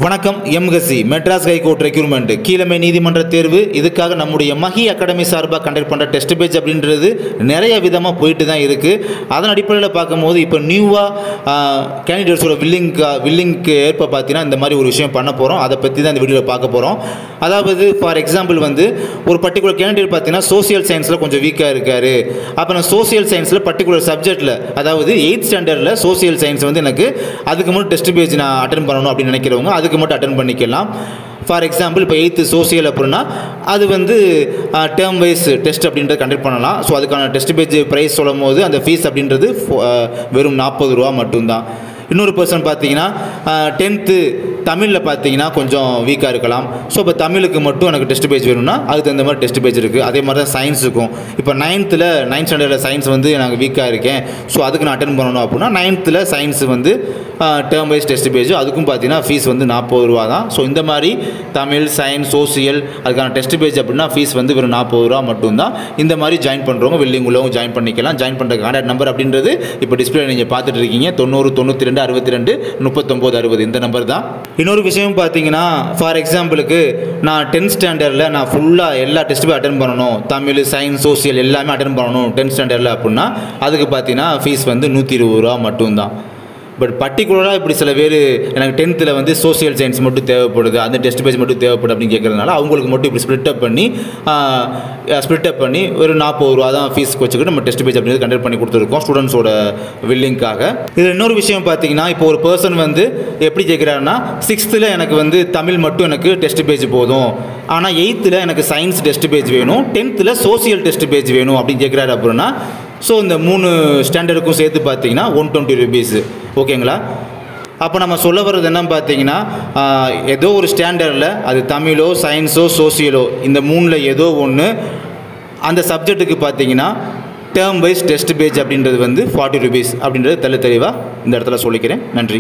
வணக்கம். எம்கசி Madras high court recruitment கீழமை நீதிமன்ற தேர்வு இதுக்காக நம்முடைய மஹி அகாடமி சார்பாக கண்டக்ட் பண்ணுற டெஸ்ட் பேஜ் அப்படின்றது நிறைய விதமாக போயிட்டு தான் இருக்குது. அதன் அடிப்படையில் பார்க்கும்போது இப்போ நியூவாக கேண்டிடேட்ஸோட வில்லிங்க்கு ஏற்ப பார்த்தீங்கன்னா இந்த மாதிரி ஒரு விஷயம் பண்ண போகிறோம். அதை பற்றி தான் இந்த வீடியோவில் பார்க்க போகிறோம். அதாவது ஃபார் எக்ஸாம்பிள் ஒரு பர்டிகுலர் கேண்டிடேட் பார்த்தீங்கன்னா சோசியல் சயின்ஸில் கொஞ்சம் வீக்காக இருக்கார். அப்போ நான் சோசியல் சயின்ஸில் பர்டிகுலர் சப்ஜெக்ட்டில் அதாவது 8th ஸ்டாண்டர்டில் சோசியல் சயின்ஸ் எனக்கு அதுக்கு மட்டும் டெஸ்ட் பேஜ் நான் அட்டென்ட் பண்ணணும் அப்படின்னு நினைக்கிறவங்க அதுக்கு மட்டும் அட்டென்ட் பண்ணிக்கலாம். ஃபார் எக்ஸாம்பிள் இப்போ 8th சோசியல் அப்படின்னா அது டேர்ம் வைஸ் டெஸ்ட் அப்படின்றத கண்டக்ட் பண்ணலாம். ஸோ அதுக்கான டெஸ்ட் பேஜ் ப்ரைஸ் சொல்லும் போது அந்த ஃபீஸ் அப்படின்றது வெறும் 40 ரூபா மட்டும்தான். இன்னொரு பர்சன் பார்த்தீங்கன்னா 10th தமிழில் பார்த்தீங்கன்னா கொஞ்சம் வீக்காக இருக்கலாம். ஸோ இப்போ தமிழுக்கு மட்டும் எனக்கு டெஸ்ட் பேஜ் வேணும்னா அதுக்கு தகுந்த மாதிரி டெஸ்ட் பேஜ் இருக்குது. அதே மாதிரி தான் சயின்ஸுக்கும் இப்போ 9th ஸ்டாண்டர்டில் சயின்ஸ் எனக்கு வீக்காக இருக்கேன், ஸோ அதுக்கு நான் அட்டென்ட் பண்ணணும் அப்படின்னா 9th science term wise test page அதுக்கும் பார்த்தீங்கன்னா ஃபீஸ் 40 ரூபா தான். ஸோ இந்த மாதிரி தமிழ், சயின்ஸ், சோசியல் அதுக்கான டெஸ்ட் பேஜ் அப்படின்னா ஃபீஸ் வெறும் 40 ரூபா மட்டும்தான். இந்த மாதிரி ஜாயின் பண்ணுறவங்க வில்லிங் உள்ளவங்க ஜாயின் பண்ணிக்கலாம். ஜாயின் பண்ணுற கான்டாக்ட் நம்பர் அப்படின்றது இப்போ டிஸ்பிளே நீங்கள் பார்த்துட்டு இருக்கீங்க. 90 92 62 39 60 இந்த நம்பர் தான். இன்னொரு விஷயம் பார்த்தீங்கன்னா ஃபார் எக்ஸாம்பிளுக்கு நான் 10th ஸ்டாண்டர்டில் நான் ஃபுல்லாக எல்லா டெஸ்ட்டுமே அட்டென்ட் பண்ணணும், தமிழ், சயின்ஸ், சோசியல் எல்லாமே அட்டென்ட் பண்ணணும் 10th ஸ்டாண்டர்டில் அப்படின்னா அதுக்கு பார்த்தீங்கன்னா ஃபீஸ் 120 ரூபா மட்டும்தான். பட் பர்டிகுலராக இப்படி சில பேர் எனக்கு 10th சோசியல் சயின்ஸ் மட்டும் தேவைப்படுது, அந்த டெஸ்ட் பேஜ் மட்டும் தேவைப்படுது அப்படின்னு கேட்குறதுனால அவங்களுக்கு மட்டும் இப்படி ஸ்ப்ளிட்டப் பண்ணி ஒரு 40 ரூபா தான் ஃபீஸ் வச்சுக்கிட்டு நம்ம டெஸ்ட் பேஜ் அப்படிங்கிறது கண்டக்ட் பண்ணி கொடுத்துருக்கோம் ஸ்டூடெண்ட்ஸோட வில்லிங்காக. இதில் இன்னொரு விஷயம் பார்த்தீங்கன்னா இப்போ ஒரு பர்சன் எப்படி கேட்குறாருன்னா 6th எனக்கு தமிழ் மட்டும் எனக்கு டெஸ்ட் பேஜ் போதும், ஆனால் 8th எனக்கு சயின்ஸ் டெஸ்ட் பேஜ் வேணும், 10th சோசியல் டெஸ்ட் பேஜ் வேணும் அப்படின்னு கேட்குறாரு அப்படின்னா ஸோ இந்த 3 ஸ்டாண்டர்டுக்கும் சேர்த்து பார்த்தீங்கன்னா 120 ருபீஸ். ஓகேங்களா? அப்போ நம்ம சொல்ல வர்றது என்ன பார்த்தீங்கன்னா ஏதோ ஒரு ஸ்டாண்டர்டில் அது தமிழோ, சயின்ஸோ, சோசியலோ இந்த 3ல் ஏதோ ஒன்று அந்த சப்ஜெக்ட்டுக்கு பார்த்தீங்கன்னா டேர்ம் வைஸ் டெஸ்ட் பேஜ் அப்படின்றது 40 ருபீஸ் அப்படின்றது தெளிவாக இந்த இடத்துல சொல்லிக்கிறேன். நன்றி.